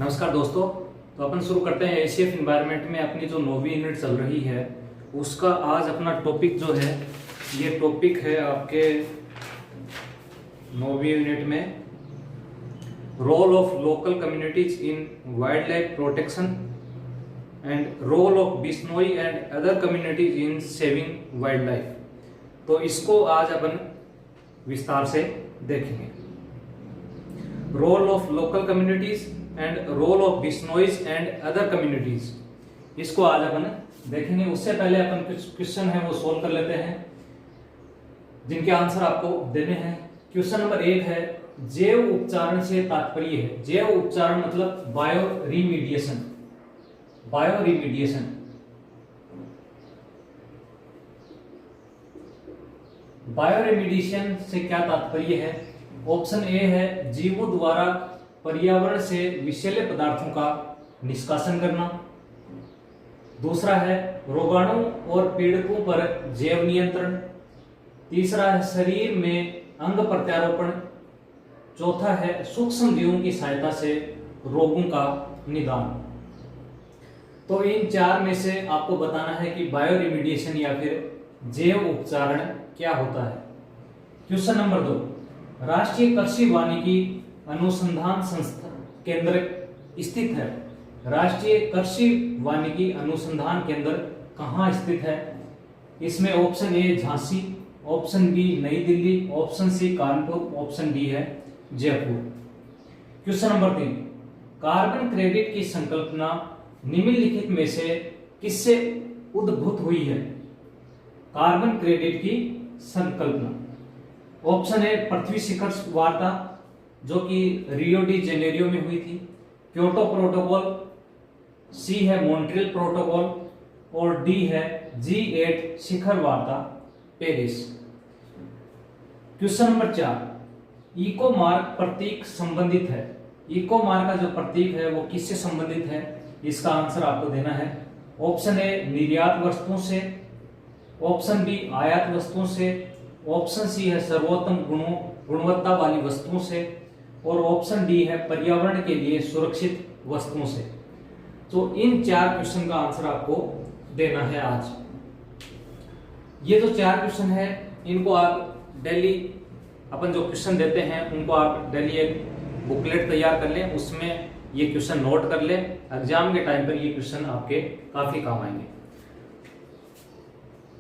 नमस्कार दोस्तों। तो अपन शुरू करते हैं एसीएफ एनवायरनमेंट में अपनी जो 9वीं यूनिट चल रही है उसका आज अपना टॉपिक जो है ये टॉपिक है आपके 9वीं यूनिट में role of local communities in wild life protection and role of Bishnoi and other communities in saving wildlife. तो इसको आज अपन विस्तार से देखेंगे। Role of local communities and role of Bishnois and other communities, इसको आज अपन देखेंगे। उससे पहले अपन कुछ क्वेश्चन है वो सोल्व कर लेते हैं जिनके आंसर आपको देने हैं। क्वेश्चन नंबर 1 है, जैव उपचारण से तात्पर्य है। जैव उपचारण मतलब बायो रिमीडिएशन। बायो रिमीडिएशन बायो रिमीडिएशन से क्या तात्पर्य है? ऑप्शन ए है जीवों द्वारा पर्यावरण से विषैले पदार्थों का निष्कासन करना। दूसरा है रोगाणु और पीड़कों पर जैव नियंत्रण। तीसरा है शरीर में अंग प्रत्यारोपण। चौथा है सूक्ष्म जीवों की सहायता से रोगों का निदान। तो इन चार में से आपको बताना है कि बायो रिमीडिएशन या फिर जैव उपचारण क्या होता है। क्वेश्चन नंबर 2, राष्ट्रीय कृषि वानिकी अनुसंधान संस्थान केंद्र स्थित है। राष्ट्रीय कृषि वानिकी अनुसंधान केंद्र कहाँ स्थित है? इसमें option A Jhansi, option B New Delhi, option C Kanpur, option D है Jaipur. Question number 3, carbon credit की संकल्पना निम्नलिखित में से किससे उद्भूत हुई है? कार्बन क्रेडिट की संकल्पना ऑप्शन ए पृथ्वी शिखर वार्ता जो कि रियो डी जेनेरियो में हुई थी, क्योटो प्रोटोकॉल, सी है मॉन्ट्रियल प्रोटोकॉल और डी है G8 शिखर वार्ता Paris. Question number 4, eco mark प्रतीक संबंधित है। इको मार्क का जो प्रतीक है वो किससे संबंधित है? इसका आंसर आपको देना है। ऑप्शन ए निर्यात वस्तुओं से, ऑप्शन बी आयात वस्तुओं से, ऑप्शन सी है सर्वोत्तम गुणवत्ता वाली वस्तुओं से और ऑप्शन डी है पर्यावरण के लिए सुरक्षित वस्तुओं से। तो इन चार क्वेश्चन का आंसर आपको देना है आज। ये जो चार क्वेश्चन है इनको आप डेली अपन जो क्वेश्चन देते हैं उनको आप डेली एक बुकलेट तैयार कर लें, उसमें ये क्वेश्चन नोट कर लें। एग्जाम के टाइम पर ये क्वेश्चन आपके काफी काम आएंगे।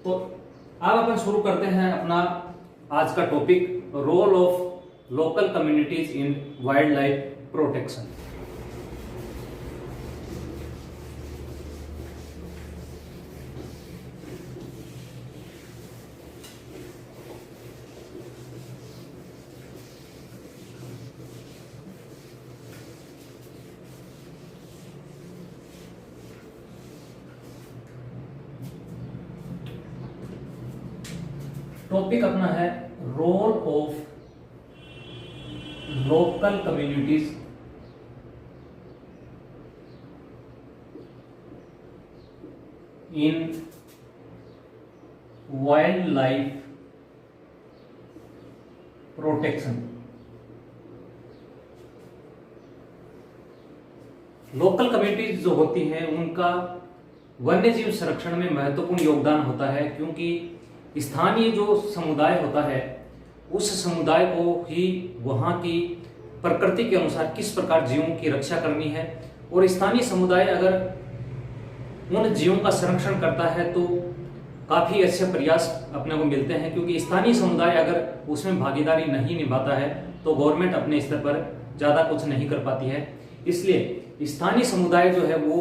तो अब अपन शुरू करते हैं अपना आज का topic, role of local communities in wild life protection. Topic अपना है role of local communities in wild life protection. Local communities जो होती हैं उनका वन्य जीव संरक्षण में महत्वपूर्ण योगदान होता है, क्योंकि स्थानीय जो समुदाय होता है उस समुदाय को ही वहाँ की प्रकृति के अनुसार किस प्रकार जीवों की रक्षा करनी है, और स्थानीय समुदाय अगर उन जीवों का संरक्षण करता है तो काफी अच्छे प्रयास अपने को मिलते हैं। क्योंकि स्थानीय समुदाय अगर उसमें भागीदारी नहीं निभाता है तो गवर्नमेंट अपने स्तर पर ज्यादा कुछ नहीं कर पाती है। इसलिए स्थानीय समुदाय जो है वो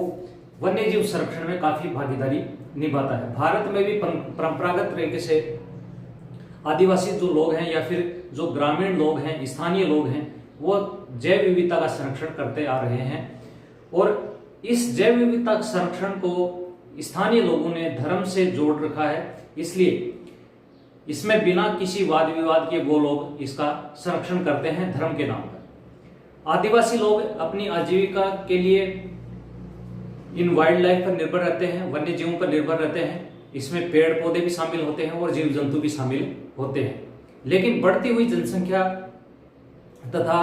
वन्य जीव संरक्षण में काफी भागीदारी निभाता है। भारत में भी परंपरागत तरीके से आदिवासी जो लोग हैं या फिर जो ग्रामीण लोग हैं, स्थानीय लोग हैं, वो जैव विविधता का संरक्षण करते आ रहे हैं। और इस जैव विविधता संरक्षण को स्थानीय लोगों ने धर्म से जोड़ रखा है, इसलिए इसमें बिना किसी वाद विवाद के वो लोग इसका संरक्षण करते हैं धर्म के नाम पर। आदिवासी लोग अपनी आजीविका के लिए इन वाइल्ड लाइफ पर निर्भर रहते हैं, वन्य जीवों पर निर्भर रहते हैं। इसमें पेड़ पौधे भी शामिल होते हैं और जीव जंतु भी शामिल होते हैं। लेकिन बढ़ती हुई जनसंख्या तथा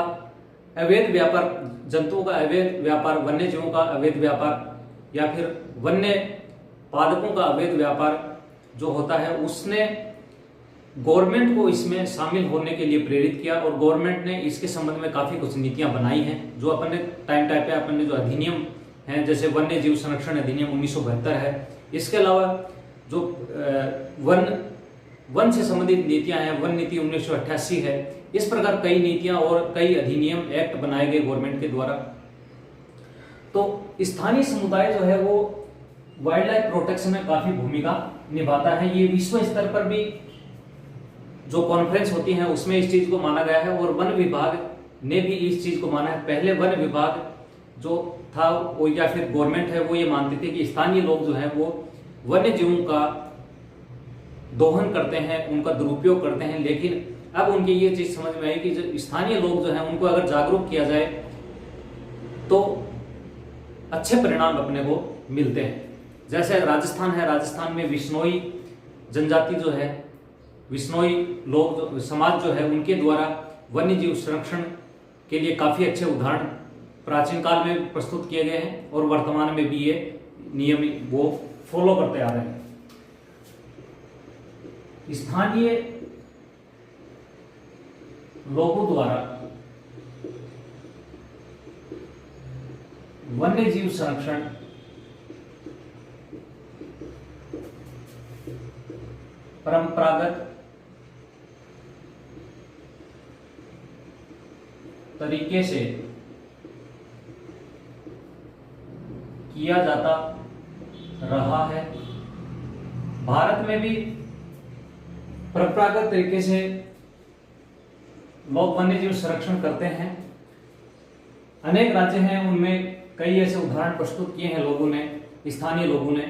अवैध व्यापार, जंतुओं का अवैध व्यापार, वन्य जीवों का अवैध व्यापार या फिर वन्य पादपों का अवैध व्यापार जो होता है, उसने गवर्नमेंट को इसमें शामिल होने के लिए प्रेरित किया और गवर्नमेंट ने इसके संबंध में काफी कुछ नीतियां बनाई हैं, जो अपन ने टाइम पे अपन ने जो अधिनियम हैं, जैसे वन्य जीव संरक्षण अधिनियम 1972 है। इसके अलावा जो वन से संबंधित नीतियां हैं, वन नीति 1988 है। इस प्रकार कई नीतियां और कई अधिनियम, एक्ट बनाए गए गवर्नमेंट के द्वारा। तो स्थानीय समुदाय जो है वो वाइल्ड लाइफ प्रोटेक्शन में काफी भूमिका निभाता है। ये विश्व स्तर पर भी जो कॉन्फ्रेंस होती है उसमें इस चीज को माना गया है और वन विभाग ने भी इस चीज को माना है। पहले वन विभाग जो था वो या फिर गवर्नमेंट है वो ये मानते थे कि स्थानीय लोग जो है वो वन्य जीवों का दोहन करते हैं, उनका दुरुपयोग करते हैं, लेकिन अब उनकी ये चीज समझ में आई कि जो स्थानीय लोग जो हैं उनको अगर जागरूक किया जाए तो अच्छे परिणाम अपने को मिलते हैं। जैसे राजस्थान है, राजस्थान में विश्नोई जनजाति जो है, विश्नोई लोग समाज जो है, उनके द्वारा वन्य जीव संरक्षण के लिए काफी अच्छे उदाहरण प्राचीन काल में प्रस्तुत किए गए हैं और वर्तमान में भी ये नियम वो फॉलो करते आ रहे हैं। स्थानीय लोगों द्वारा वन्य जीव संरक्षण परंपरागत तरीके से किया जाता रहा है। भारत में भी परंपरागत तरीके से लोग वन्य जीव संरक्षण करते हैं। अनेक राज्य हैं, उनमें कई ऐसे उदाहरण प्रस्तुत किए हैं लोगों ने, स्थानीय लोगों ने।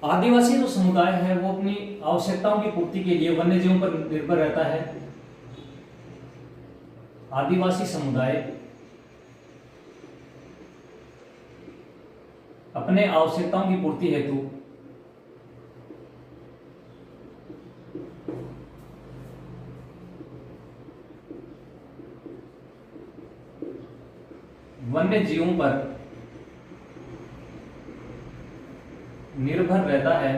आदिवासी जो समुदाय है वो अपनी आवश्यकताओं की पूर्ति के लिए वन्य जीवों पर निर्भर रहता है। आदिवासी समुदाय अपने आवश्यकताओं की पूर्ति हेतु वन्य जीवों पर निर्भर रहता है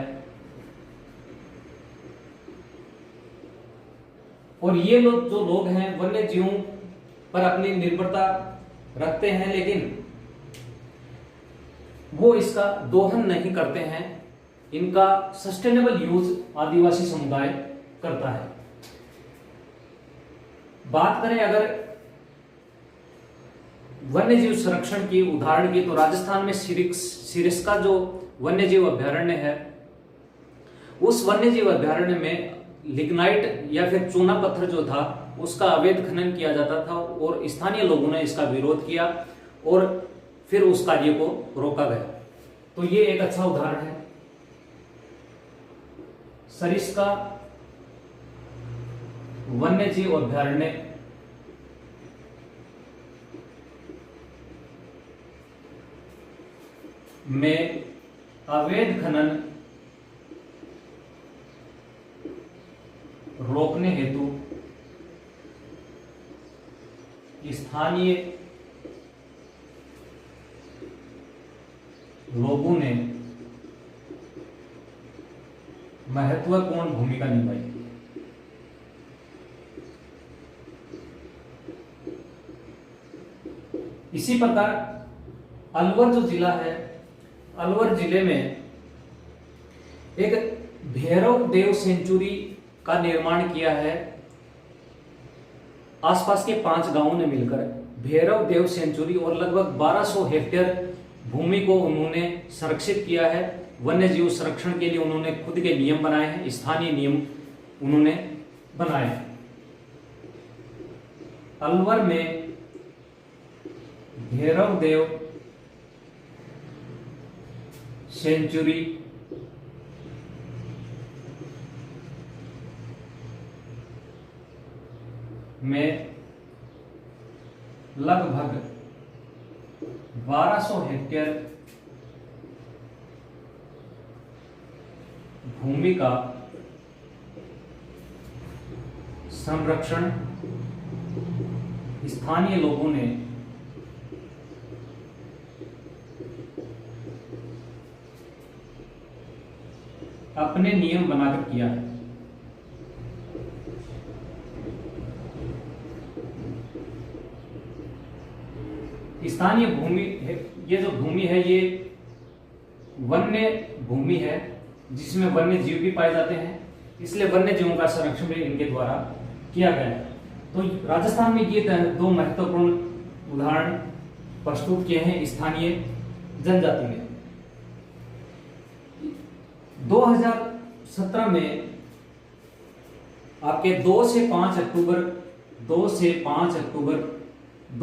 और ये लोग जो लोग हैं वन्य जीवों पर अपनी निर्भरता रखते हैं, लेकिन वो इसका दोहन नहीं करते हैं। इनका सस्टेनेबल यूज आदिवासी समुदाय करता है। बात करें अगर वन्य जीव संरक्षण की उदाहरण की, तो राजस्थान में सिरिस्का जो वन्य जीव अभ्यारण्य है, उस वन्य जीव अभ्यारण्य में लिग्नाइट या फिर चूना पत्थर जो था उसका अवैध खनन किया जाता था और स्थानीय लोगों ने इसका विरोध किया और फिर उस कार्य को रोका गया। तो ये एक अच्छा उदाहरण है। सरिस्का वन्य जीव अभ्यारण्य में अवैध खनन रोकने हेतु स्थानीय लोगों ने महत्वपूर्ण भूमिका निभाई। इसी प्रकार अलवर जो जिला है, अलवर जिले में एक भैरव देव सेंचुरी का निर्माण किया है। आसपास के 5 गांवों ने मिलकर भैरव देव सेंचुरी और लगभग 1200 हेक्टेयर भूमि को उन्होंने संरक्षित किया है। वन्य जीव संरक्षण के लिए उन्होंने खुद के नियम बनाए हैं, स्थानीय नियम उन्होंने बनाए हैं। अलवर में भैरव देव सेंचुरी में लगभग 1200 हेक्टेयर भूमि का संरक्षण स्थानीय लोगों ने अपने नियम बनाकर किया है। स्थानीय भूमि है, ये जो भूमि है ये वन्य भूमि है जिसमें वन्य जीव भी पाए जाते हैं, इसलिए वन्य जीवों का संरक्षण भी इनके द्वारा किया गया है। तो राजस्थान में ये दो महत्वपूर्ण उदाहरण प्रस्तुत किए हैं स्थानीय जनजाति में। 2017 में आपके 2 से 5 अक्टूबर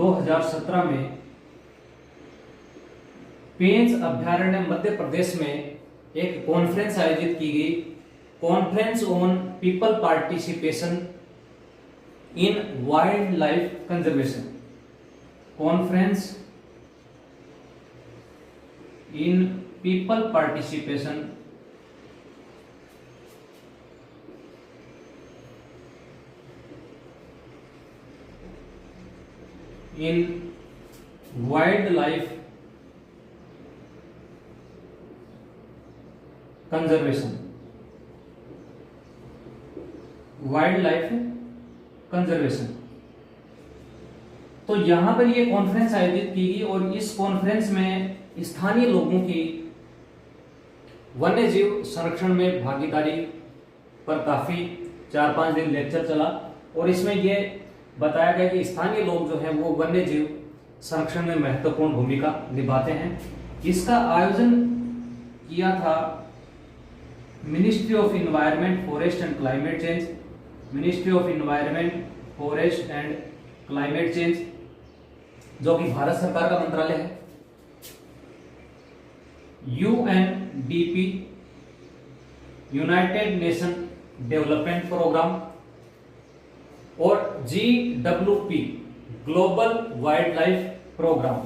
2017 में पेंच अभ्यारण्य मध्य प्रदेश में एक कॉन्फ्रेंस आयोजित की गई, conference on people participation in wild life conservation, conference in people participation in wild life conservation, wild life conservation. तो यहां पर यह कॉन्फ्रेंस आयोजित की गई और इस कॉन्फ्रेंस में स्थानीय लोगों की वन्य जीव संरक्षण में भागीदारी पर काफी 4-5 दिन लेक्चर चला और इसमें यह बताया गया कि स्थानीय लोग जो हैं वो वन्य जीव संरक्षण में महत्वपूर्ण भूमिका निभाते हैं। इसका आयोजन किया था ministry of environment forest and climate change, ministry of environment forest and climate change जो कि भारत सरकार का मंत्रालय है, UNDP united nation development programme और GWP global wild life programme,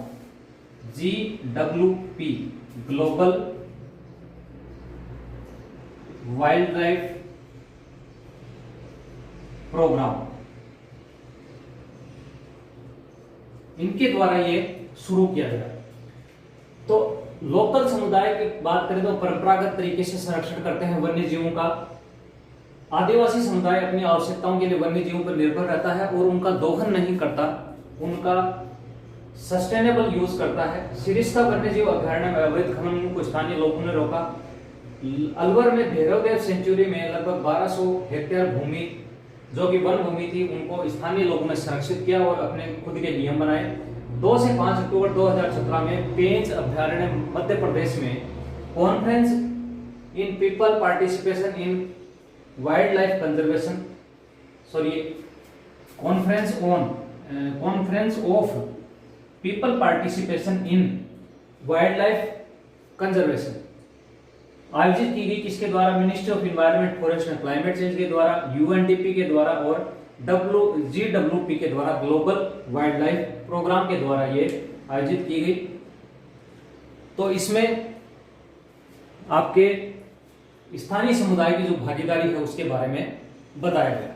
GWP global wild life programme, इनके द्वारा ये शुरू किया गया। तो लोकल समुदाय की बात करें तो परंपरागत तरीके से संरक्षण करते हैं वन्य जीवों का। आदिवासी समुदाय अपनी आवश्यकताओं के लिए वन्य जीवों पर निर्भर रहता है और उनका दोहन नहीं करता, उनका सस्टेनेबल यूज करता है। सिरिस्ता वन्य जीव अभ्यारण्य में अवैध खनन को स्थानीय लोगों ने रोका। अलवर में भैरवदेव सेंचुरी में लगभग 1200 हेक्टेयर भूमि जो कि वन भूमि थी उनको स्थानीय लोगों ने संरक्षित किया और अपने खुद के नियम बनाए। 2 से 5 अक्टूबर 2017 में पेंच अभ्यारण्य मध्य प्रदेश में conference in people participation in wild life conservation conference of people participation in wild life conservation आयोजित की गई। किसके द्वारा? Ministry of environment forest and climate change के द्वारा, UNDP के द्वारा और GWP के द्वारा, ग्लोबल वाइल्ड लाइफ प्रोग्राम के द्वारा ये आयोजित की गई। तो इसमें आपके स्थानीय समुदाय की जो भागीदारी है उसके बारे में बताया गया।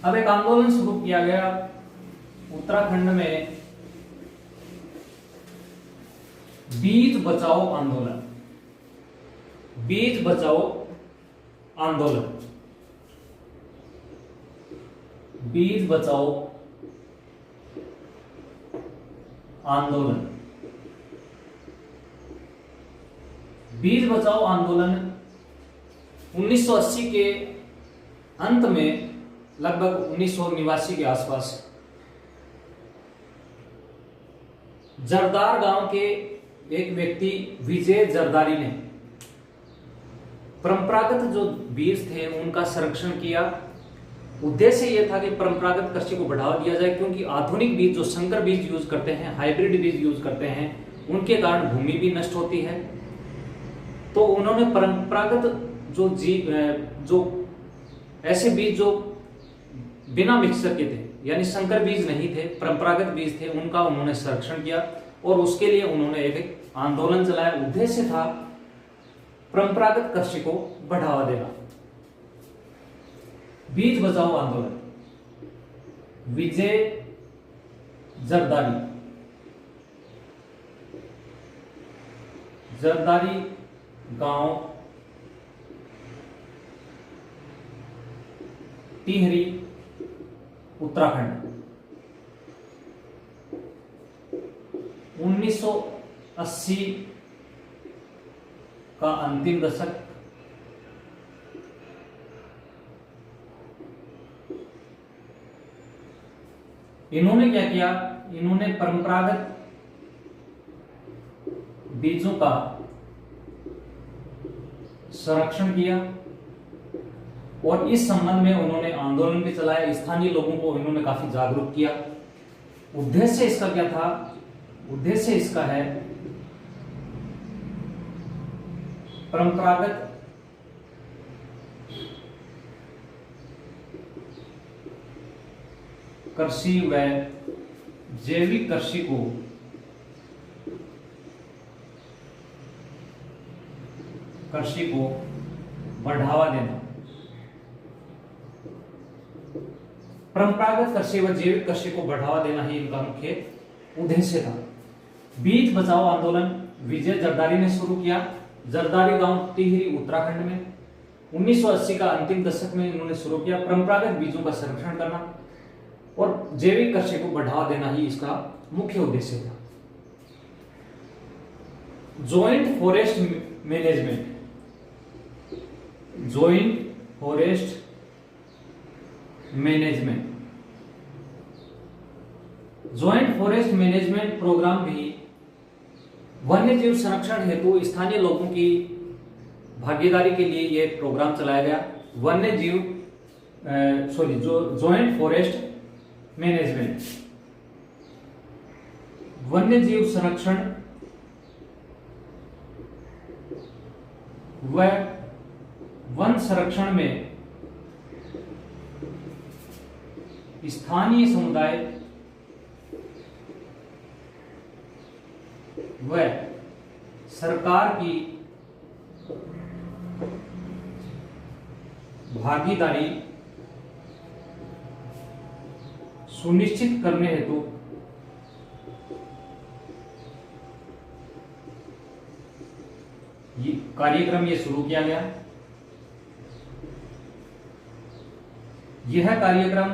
अब एक आंदोलन शुरू किया गया उत्तराखंड में, बीज बचाओ आंदोलन, बीज बचाओ आंदोलन, बीज बचाओ आंदोलन। बीज बचाओ आंदोलन 1980 के अंत में, लगभग 1989 के आसपास जरदार गांव के एक व्यक्ति विजय जरदारी ने परंपरागत जो बीज थे उनका संरक्षण किया। उद्देश्य यह था कि परंपरागत कृषि को बढ़ावा दिया जाए, क्योंकि आधुनिक बीज जो संकर बीज यूज करते हैं, हाइब्रिड बीज यूज करते हैं, उनके कारण भूमि भी नष्ट होती है। तो उन्होंने परंपरागत जो ऐसे बीज जो बिना मिक्सर के थे, यानी संकर बीज नहीं थे, परंपरागत बीज थे, उनका उन्होंने संरक्षण किया और उसके लिए उन्होंने एक आंदोलन चलाया। उद्देश्य था परंपरागत कृषि को बढ़ावा देना। बीज बचाओ आंदोलन, विजय जरदारी, जरदारी गांव टिहरी उत्तराखंड, 1980 का अंतिम दशक, इन्होंने क्या किया, इन्होंने परंपरागत बीजों का संरक्षण किया और इस संबंध में उन्होंने आंदोलन भी चलाया, स्थानीय लोगों को इन्होंने काफी जागरूक किया। उद्देश्य इसका क्या था? उद्देश्य इसका है परंपरागत कृषि व जैविक कृषि को बढ़ावा देना। परंपरागत कृषि व जैविक कृषि को बढ़ावा देना ही इनका मुख्य उद्देश्य था। बीज बचाओ आंदोलन विजय जरदारी ने शुरू किया, जरदारी गांव टिहरी उत्तराखंड में 1980 का अंतिम दशक में इन्होंने शुरू किया। परंपरागत बीजों का संरक्षण करना और जैविक कृषि को बढ़ावा देना ही इसका मुख्य उद्देश्य था। Joint forest management, joint forest management, joint forest management programme भी वन्य जीव संरक्षण हेतु स्थानीय लोगों की भागीदारी के लिए यह प्रोग्राम चलाया गया। वन्य जीव जॉइंट फॉरेस्ट मैनेजमेंट, वन्य जीव संरक्षण व वन संरक्षण में स्थानीय समुदाय व सरकार की भागीदारी सुनिश्चित करने हेतु ये कार्यक्रम शुरू किया गया। यह कार्यक्रम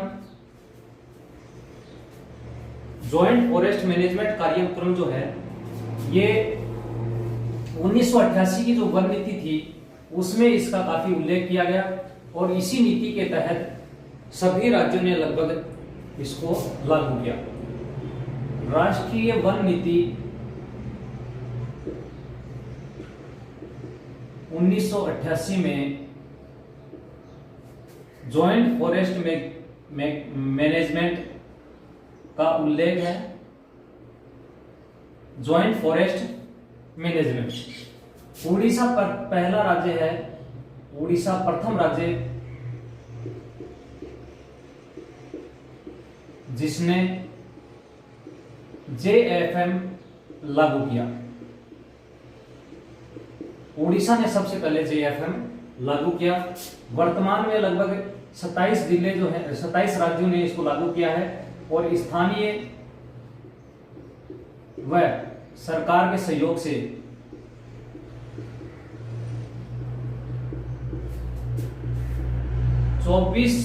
जॉइंट फॉरेस्ट मैनेजमेंट कार्यक्रम जो है ये 1988 की जो वन नीति थी उसमें इसका काफी उल्लेख किया गया और इसी नीति के तहत सभी राज्यों ने लगभग इसको लागू किया। राष्ट्रीय वन नीति 1988 में जॉइंट फॉरेस्ट मैनेजमेंट का उल्लेख है। जॉइंट फॉरेस्ट मैनेजमेंट उड़ीसा पर पहला राज्य है, उड़ीसा प्रथम राज्य जिसने JFM लागू किया। उड़ीसा ने सबसे पहले JFM लागू किया। वर्तमान में लगभग 27 जिले जो है 27 राज्यों ने इसको लागू किया है और स्थानीय व सरकार के सहयोग से चौबीस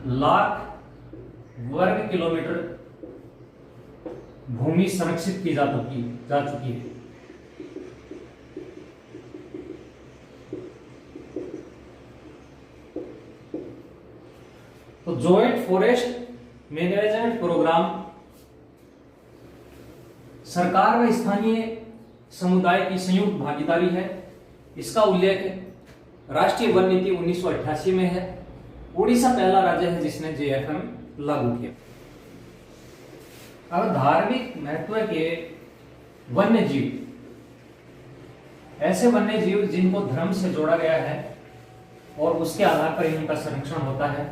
लाख वर्ग किलोमीटर भूमि संरक्षित की जा चुकी है। तो जॉइंट फॉरेस्ट मैनेजमेंट प्रोग्राम सरकार व स्थानीय समुदाय की संयुक्त भागीदारी है। इसका उल्लेख राष्ट्रीय वन नीति 1988 में है। उड़ीसा पहला राज्य है जिसने JFM लागू किया। अब धार्मिक महत्व के वन्य जीव, ऐसे वन्य जीव जिनको धर्म से जोड़ा गया है और उसके आधार पर इनका संरक्षण होता है,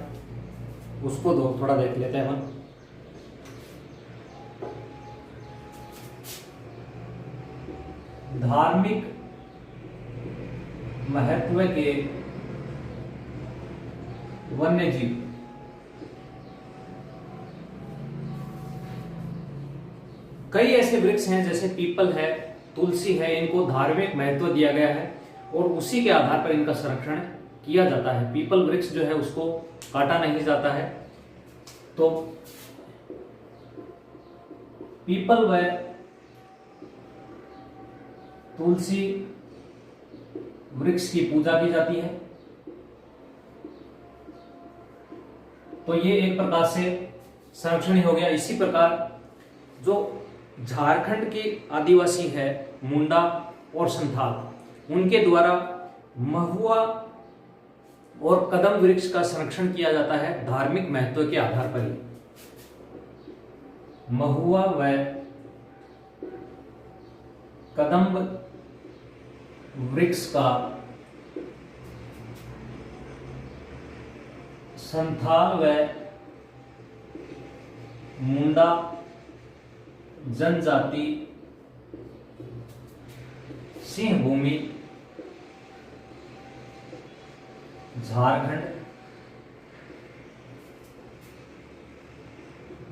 उसको थोड़ा देख लेते हैं हम। धार्मिक महत्व के वन्य जीव। कई ऐसे वृक्ष हैं जैसे पीपल है, तुलसी है, इनको धार्मिक महत्व दिया गया है और उसी के आधार पर इनका संरक्षण किया जाता है। पीपल वृक्ष जो है उसको काटा नहीं जाता है। तो पीपल व तुलसी वृक्ष की पूजा की जाती है। तो ये एक प्रकार से संरक्षण ही हो गया। इसी प्रकार जो झारखंड के आदिवासी है मुंडा और संथाल, उनके द्वारा महुआ और कदम वृक्ष का संरक्षण किया जाता है धार्मिक महत्व के आधार पर ही। महुआ व कदम्ब वृक्ष का संथाल व मुंडा जनजाति सिंह भूमि झारखंड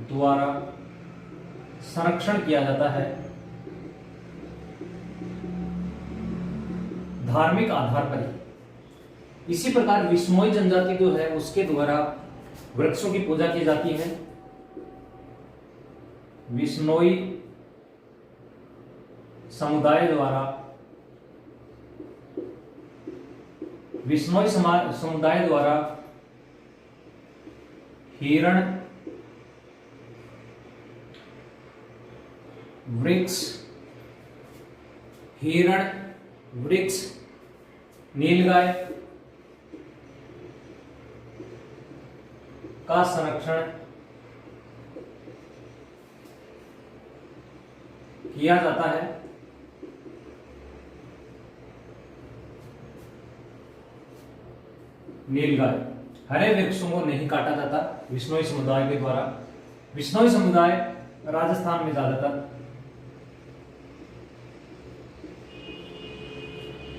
द्वारा संरक्षण किया जाता है धार्मिक आधार पर ही। इसी प्रकार विश्नोई जनजाति जो है उसके द्वारा वृक्षों की पूजा की जाती है। विश्नोई समुदाय द्वारा हिरण वृक्ष, नीलगाय का संरक्षण किया जाता है। नीलगाय, हरे वृक्षों को नहीं काटा जाता विश्नोई समुदाय के द्वारा। विश्नोई समुदाय राजस्थान में ज्यादातर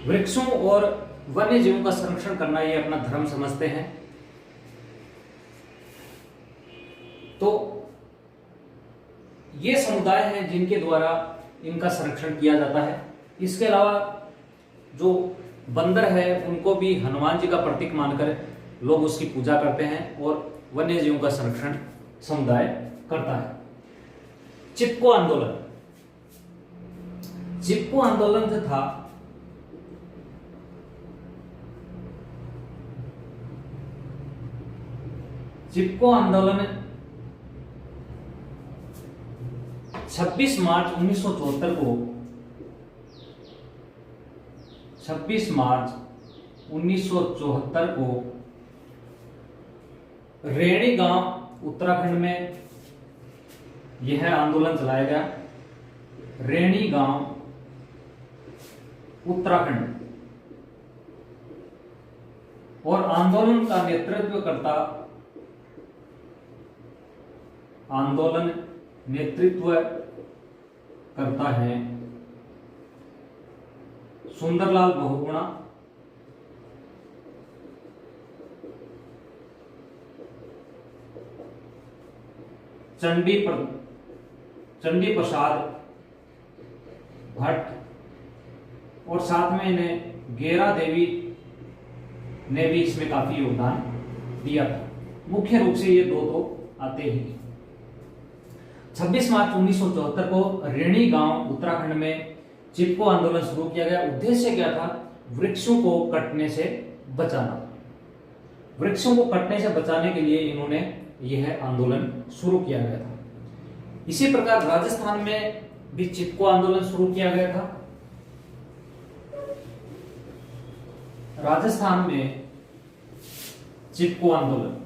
वृक्षों और वन्य जीवों का संरक्षण करना ये अपना धर्म समझते हैं। तो ये समुदाय हैं जिनके द्वारा इनका संरक्षण किया जाता है। इसके अलावा जो बंदर है उनको भी हनुमान जी का प्रतीक मानकर लोग उसकी पूजा करते हैं और वन्य जीवों का संरक्षण समुदाय करता है। चिपको आंदोलन जो था चिपको आंदोलन 26 मार्च 1974 को 26 मार्च 1974 को रेणी गांव उत्तराखंड में यह आंदोलन चलाया गया। रेणी गांव उत्तराखंड, और आंदोलन का नेतृत्व करता है सुंदरलाल बहुगुणा, चंडी प्रसाद भट्ट, और साथ में इन्हें गेरा देवी ने भी इसमें काफी योगदान दिया था। मुख्य रूप से ये दो तो आते ही। 26 मार्च 1974 को रेणी गांव उत्तराखंड में चिपको आंदोलन शुरू किया गया। उद्देश्य क्या था? वृक्षों को कटने से बचाना। वृक्षों को कटने से बचाने के लिए इन्होंने यह आंदोलन शुरू किया गया था। इसी प्रकार राजस्थान में भी चिपको आंदोलन शुरू किया गया था। राजस्थान में चिपको आंदोलन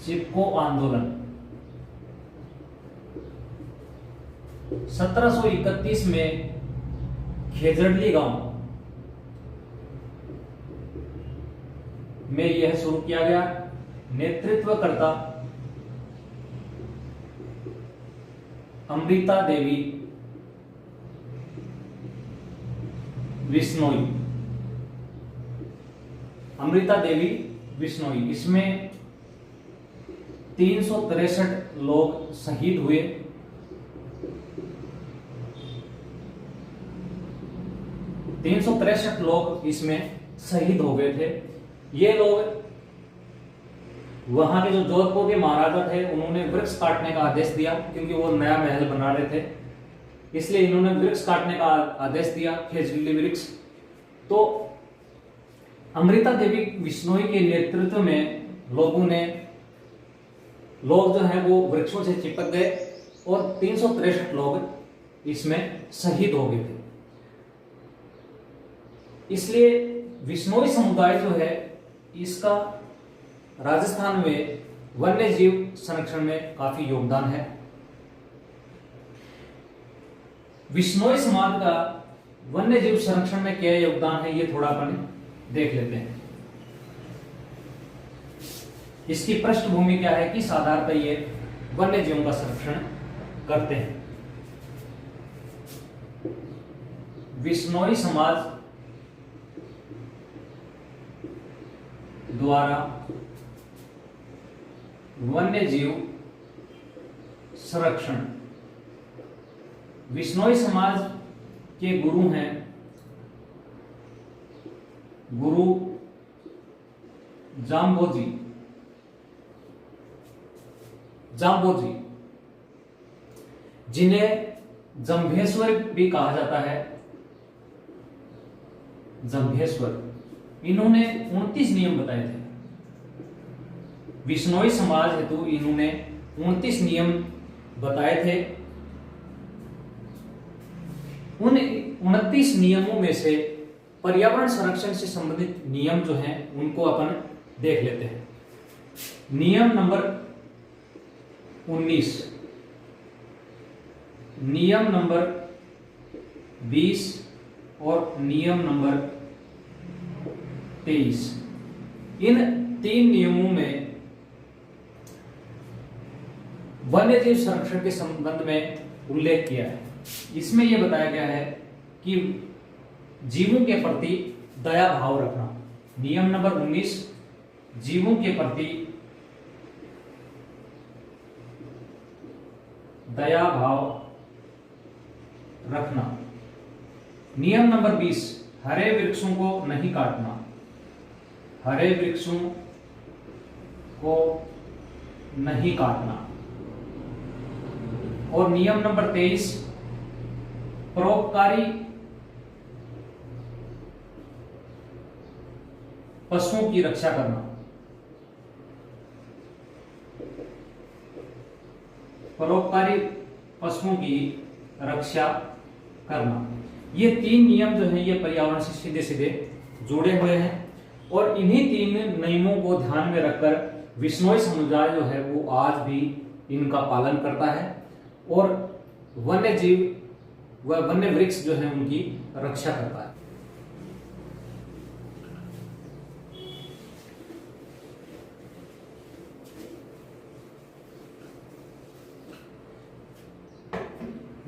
चिपको आंदोलन 1731 में खेजड़ली गांव में यह शुरू किया गया। नेतृत्वकर्ता अमृता देवी बिश्नोई। अमृता देवी बिश्नोई, इसमें 363 लोग शहीद हुए। लोग इसमें शहीद हो गए थे। ये लोग वहां के जो जोधपुर के महाराजा थे, उन्होंने वृक्ष काटने का आदेश दिया, क्योंकि वो नया महल बना रहे थे, इसलिए इन्होंने वृक्ष काटने का आदेश दिया, खेजड़ीली वृक्ष। तो अमृता देवी बिश्नोई के नेतृत्व में लोग जो है वो वृक्षों से चिपक गए और 363 लोग इसमें शहीद हो गए थे। इसलिए बिश्नोई समुदाय जो है, इसका राजस्थान में वन्य जीव संरक्षण में काफी योगदान है। बिश्नोई समाज का वन्य जीव संरक्षण में क्या योगदान है, ये थोड़ा अपन देख लेते हैं। इसकी पृष्ठभूमि क्या है कि साधारणतः ये वन्य जीवों का संरक्षण करते हैं। बिश्नोई समाज द्वारा वन्य जीव संरक्षण। बिश्नोई समाज के गुरु हैं गुरु जाम्बोजी, जिन्हें जंभेश्वर भी कहा जाता है। जंभेश्वर, इन्होंने 29 नियम बताए थे। बिश्नोई समाज हेतु इन्होंने 29 नियम बताए थे। उन 29 नियमों में से पर्यावरण संरक्षण से संबंधित नियम जो हैं उनको अपन देख लेते हैं। नियम नंबर 19, नियम नंबर 20 और नियम नंबर 23। इन 3 नियमों में वन्य जीव संरक्षण के संबंध में उल्लेख किया है। इसमें यह बताया गया है कि जीवों के प्रति दया भाव रखना। नियम नंबर 19, जीवों के प्रति दया भाव रखना। नियम नंबर 20, हरे वृक्षों को नहीं काटना। हरे वृक्षों को नहीं काटना। और नियम नंबर 23, परोपकारी पशुओं की रक्षा करना। परोपकारी पशुओं की रक्षा करना। ये 3 नियम जो हैं ये पर्यावरण से सीधे सीधे जुड़े हुए हैं और इन्हीं 3 नियमों को ध्यान में रखकर बिश्नोई समुदाय जो है वो आज भी इनका पालन करता है और वन्य जीव व वन्य वृक्ष जो है उनकी रक्षा करता है।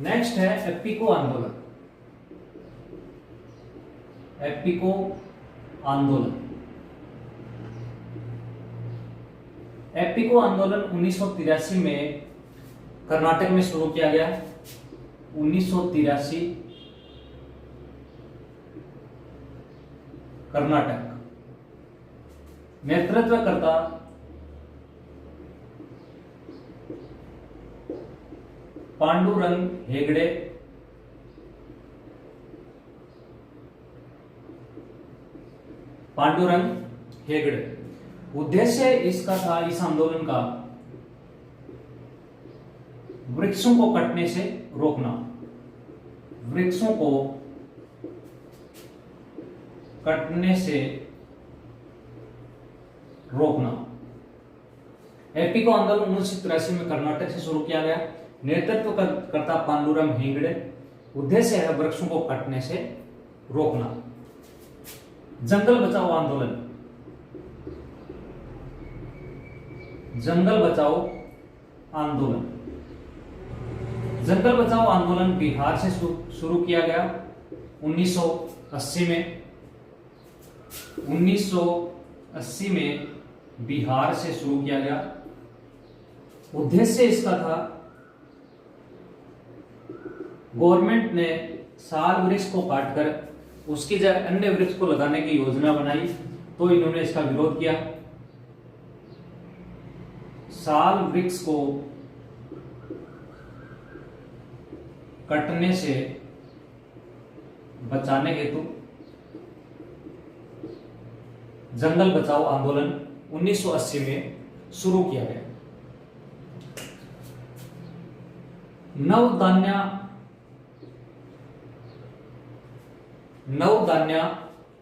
नेक्स्ट है एप्पिको आंदोलन। एप्पिको आंदोलन। एप्पिको आंदोलन 1983 में कर्नाटक में शुरू किया गया। 1983 कर्नाटक। नेतृत्वकर्ता पांडुरंग हेगड़े। पांडुरंग हेगड़े। उद्देश्य इसका था, इस आंदोलन का, वृक्षों को कटने से रोकना। वृक्षों को कटने से रोकना। एप्पिको आंदोलन 1983 में कर्नाटक से शुरू किया गया। नेतृत्व करता पांडुरंग हेगड़े। उद्देश्य है वृक्षों को कटने से रोकना। जंगल बचाओ आंदोलन। जंगल बचाओ आंदोलन जंगल बचाओ आंदोलन बिहार से शुरू किया गया 1980 में। 1980 में बिहार से शुरू किया गया। उद्देश्य इसका था, गवर्नमेंट ने साल वृक्ष को काटकर उसकी जगह अन्य वृक्ष को लगाने की योजना बनाई, तो इन्होंने इसका विरोध किया। साल वृक्ष को कटने से बचाने हेतु जंगल बचाओ आंदोलन 1980 में शुरू किया गया। नवधान्य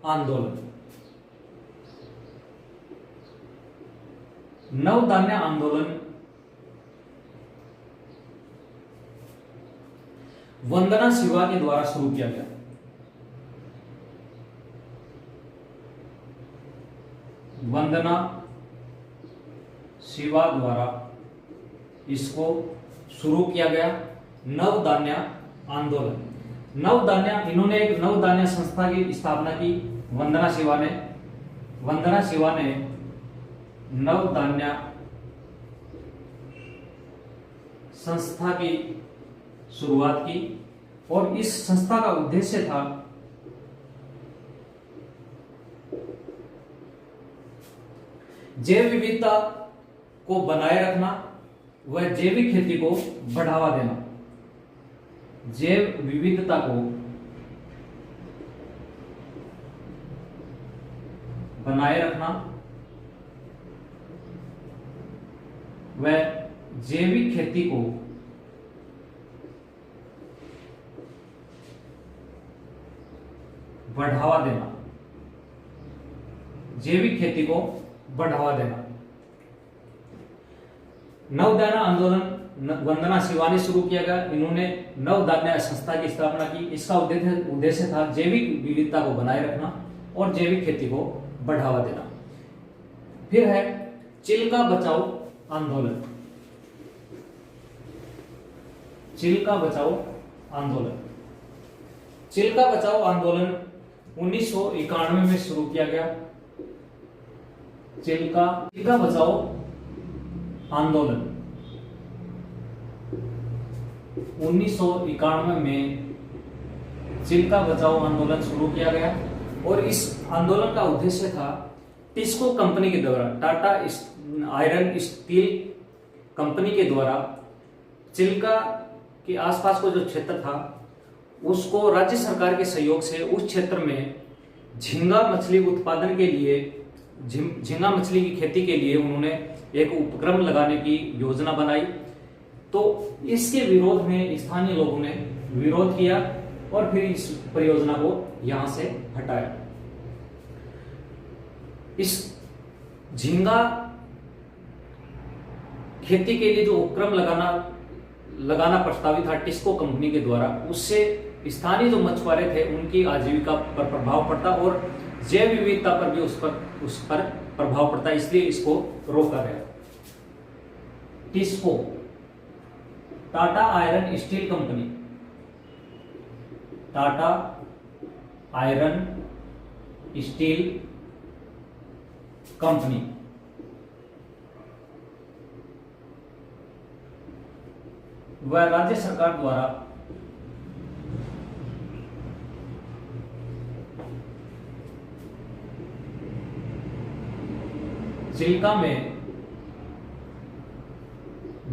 आंदोलन। नवधान्य आंदोलन वंदना शिवा के द्वारा शुरू किया गया। वंदना शिवा द्वारा इसको शुरू किया गया नवधान्य आंदोलन। इन्होंने एक नवधान्य संस्था की स्थापना की। वंदना शिवा ने नवधान्य संस्था की शुरुआत की और इस संस्था का उद्देश्य था जैव विविधता को बनाए रखना व जैविक खेती को बढ़ावा देना। जैव विविधता को बनाए रखना व जैविक खेती को बढ़ावा देना। जैविक खेती को बढ़ावा देना। नवधान्य आंदोलन वंदना शिवा ने शुरू किया गया। इन्होंने नवधान्य संस्था की स्थापना की। इसका उद्देश्य था जैविक विविधता को बनाए रखना और जैविक खेती को बढ़ावा देना। फिर है चिल्का बचाओ आंदोलन। चिल्का बचाओ आंदोलन। चिल्का बचाओ आंदोलन 1991 में शुरू किया गया। चिल्का बचाओ आंदोलन 1991 में चिल्का बचाओ आंदोलन शुरू किया गया और इस आंदोलन का उद्देश्य था टिस्को कंपनी के द्वारा, टाटा आयरन स्टील कंपनी के द्वारा चिल्का के आसपास को जो क्षेत्र था उसको राज्य सरकार के सहयोग से उस क्षेत्र में झींगा मछली उत्पादन के लिए, झींगा मछली की खेती के लिए उन्होंने एक उपक्रम लगाने की योजना बनाई। तो इसके विरोध में स्थानीय लोगों ने विरोध किया और फिर इस परियोजना को यहां से हटाया। इस झींगा खेती के लिए जो उपक्रम लगाना प्रस्तावित था टिस्को कंपनी के द्वारा, उससे स्थानीय जो मछुआरे थे उनकी आजीविका पर प्रभाव पड़ता और जैव विविधता पर भी उस पर प्रभाव पड़ता, इसलिए इसको रोका गया। TISCO Tata iron steel company, Tata iron steel company व राज्य सरकार द्वारा चिल्का में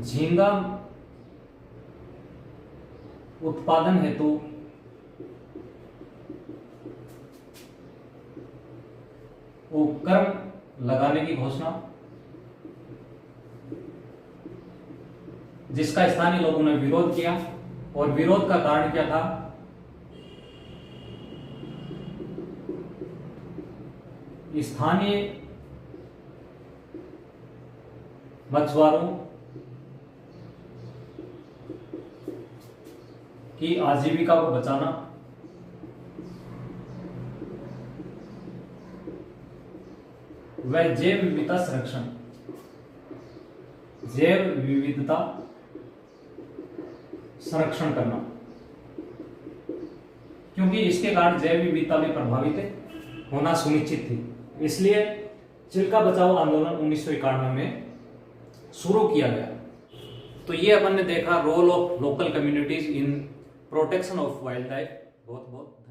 झींगा उत्पादन हेतु उपक्रम लगाने की घोषणा, जिसका स्थानीय लोगों ने विरोध किया। और विरोध का कारण क्या था? स्थानीय मछुआरों की आजीविका को बचाना, व जैव विविधता संरक्षण, जैव विविधता संरक्षण करना, क्योंकि इसके कारण जैव विविधता भी प्रभावित होना सुनिश्चित थी। इसलिए चिल्का बचाओ आंदोलन 1991 में शुरू किया गया। तो ये अपन ने देखा role of local communities in protection of wild life. बहुत बहुत